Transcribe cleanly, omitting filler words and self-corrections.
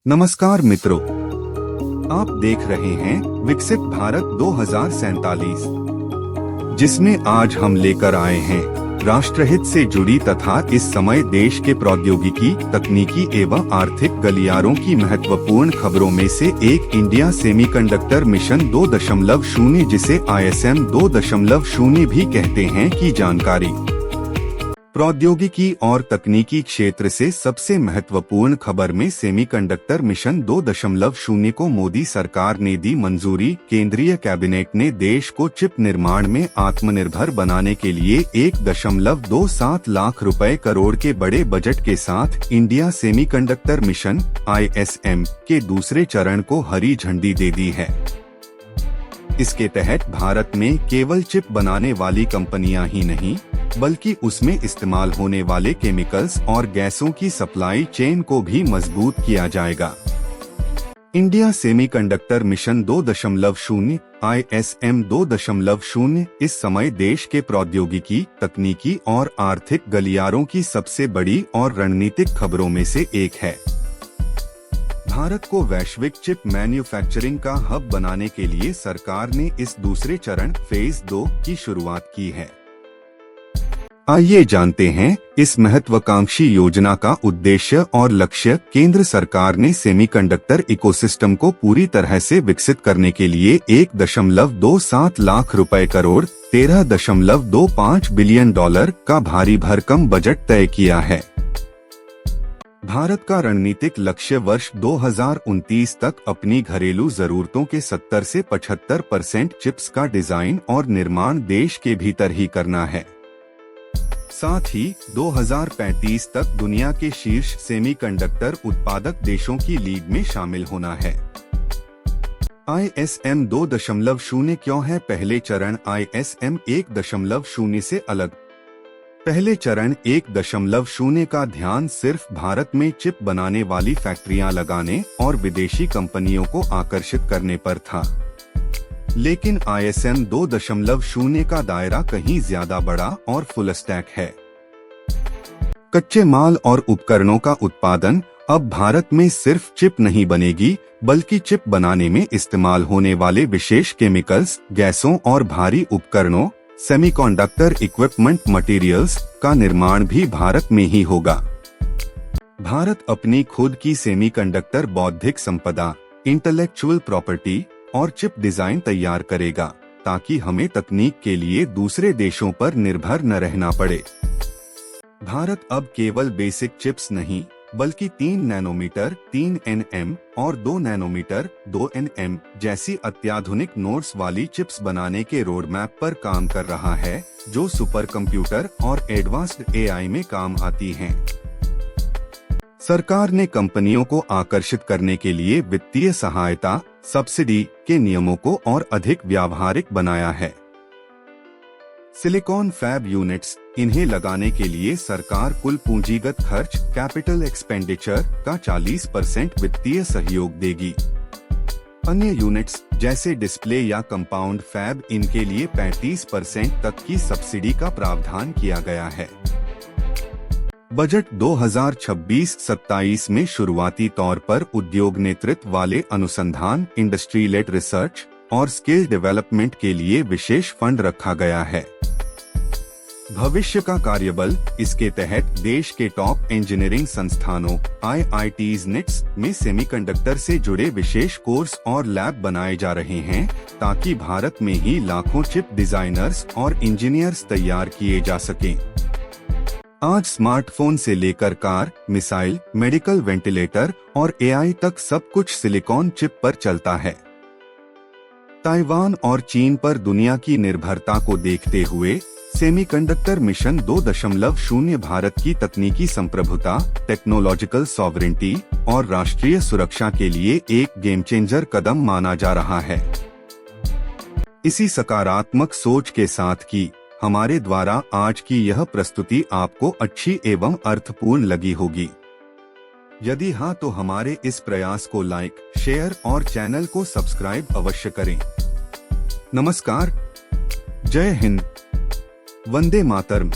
नमस्कार मित्रों, आप देख रहे हैं विकसित भारत 2047, जिसमें आज हम लेकर आए हैं राष्ट्रहित से जुड़ी तथा इस समय देश के प्रौद्योगिकी, तकनीकी एवं आर्थिक गलियारों की महत्वपूर्ण खबरों में से एक इंडिया सेमीकंडक्टर मिशन 2.0 जिसे ISM 2.0 भी कहते हैं की जानकारी। प्रौद्योगिकी और तकनीकी क्षेत्र से सबसे महत्वपूर्ण खबर में सेमीकंडक्टर मिशन 2.0 को मोदी सरकार ने दी मंजूरी। केंद्रीय कैबिनेट ने देश को चिप निर्माण में आत्मनिर्भर बनाने के लिए 1.27 लाख रुपए करोड़ के बड़े बजट के साथ इंडिया सेमीकंडक्टर मिशन ISM के दूसरे चरण को हरी झंडी दे दी है। इसके तहत भारत में केवल चिप बनाने वाली कंपनियां ही नहीं, बल्कि उसमें इस्तेमाल होने वाले केमिकल्स और गैसों की सप्लाई चेन को भी मजबूत किया जाएगा। इंडिया सेमीकंडक्टर मिशन 2.0 ISM 2.0 इस समय देश के प्रौद्योगिकी, तकनीकी और आर्थिक गलियारों की सबसे बड़ी और रणनीतिक खबरों में से एक है। भारत को वैश्विक चिप मैन्युफैक्चरिंग का हब बनाने के लिए सरकार ने इस दूसरे चरण फेज 2 की शुरुआत की है। आइए जानते हैं इस महत्वाकांक्षी योजना का उद्देश्य और लक्ष्य। केंद्र सरकार ने सेमीकंडक्टर इकोसिस्टम को पूरी तरह से विकसित करने के लिए 1.27 लाख रुपए करोड़ $13.25 बिलियन का भारी भरकम बजट तय किया है। भारत का रणनीतिक लक्ष्य वर्ष 2029 तक अपनी घरेलू जरूरतों के 70 से 75% चिप्स का डिजाइन और निर्माण देश के भीतर ही करना है। साथ ही 2035 तक दुनिया के शीर्ष सेमीकंडक्टर उत्पादक देशों की लीग में शामिल होना है। ISM 2.0 क्यों है पहले चरण ISM 1.0 से अलग? पहले चरण 1.0 का ध्यान सिर्फ भारत में चिप बनाने वाली फैक्ट्रियां लगाने और विदेशी कंपनियों को आकर्षित करने पर था, लेकिन ISM 2.0 का दायरा कहीं ज्यादा बड़ा और फुल स्टैक है। कच्चे माल और उपकरणों का उत्पादन अब भारत में सिर्फ चिप नहीं बनेगी, बल्कि चिप बनाने में इस्तेमाल होने वाले विशेष केमिकल्स, गैसों और भारी उपकरणों सेमीकंडक्टर इक्विपमेंट मटेरियल्स का निर्माण भी भारत में ही होगा। भारत अपनी खुद की सेमीकंडक्टर बौद्धिक संपदा, इंटेलेक्चुअल प्रॉपर्टी और चिप डिजाइन तैयार करेगा, ताकि हमें तकनीक के लिए दूसरे देशों पर निर्भर न रहना पड़े। भारत अब केवल बेसिक चिप्स नहीं, बल्कि 3 नैनोमीटर 3 nm और 2 नैनोमीटर 2 nm जैसी अत्याधुनिक नोड्स वाली चिप्स बनाने के रोड मैप पर काम कर रहा है, जो सुपर कंप्यूटर और एडवांस्ड AI में काम आती हैं। सरकार ने कंपनियों को आकर्षित करने के लिए वित्तीय सहायता, सब्सिडी के नियमों को और अधिक व्यावहारिक बनाया है। सिलिकॉन फैब यूनिट्स, इन्हें लगाने के लिए सरकार कुल पूंजीगत खर्च कैपिटल एक्सपेंडिचर का 40% वित्तीय सहयोग देगी। अन्य यूनिट्स जैसे डिस्प्ले या कंपाउंड फैब, इनके लिए 35% तक की सब्सिडी का प्रावधान किया गया है। बजट 2026-27 में शुरुआती तौर पर उद्योग नेतृत्व वाले अनुसंधान, इंडस्ट्री लेड रिसर्च और स्किल डेवलपमेंट के लिए विशेष फंड रखा गया है। भविष्य का कार्यबल, इसके तहत देश के टॉप इंजीनियरिंग संस्थानों IITs NITS में सेमीकंडक्टर से जुड़े विशेष कोर्स और लैब बनाए जा रहे हैं, ताकि भारत में ही लाखों चिप डिजाइनर्स और इंजीनियर्स तैयार किए जा सकें। आज स्मार्टफोन से लेकर कार, मिसाइल, मेडिकल वेंटिलेटर और AI तक सब कुछ सिलिकॉन चिप पर चलता है। ताइवान और चीन पर दुनिया की निर्भरता को देखते हुए सेमीकंडक्टर मिशन 2.0 भारत की तकनीकी संप्रभुता, टेक्नोलॉजिकल सॉवरेंटी और राष्ट्रीय सुरक्षा के लिए एक गेम चेंजर कदम माना जा रहा है। इसी सकारात्मक सोच के साथ की हमारे द्वारा आज की यह प्रस्तुति आपको अच्छी एवं अर्थपूर्ण लगी होगी। यदि हाँ, तो हमारे इस प्रयास को लाइक, शेयर और चैनल को सब्सक्राइब अवश्य करें। नमस्कार, जय हिंद, वंदे मातरम।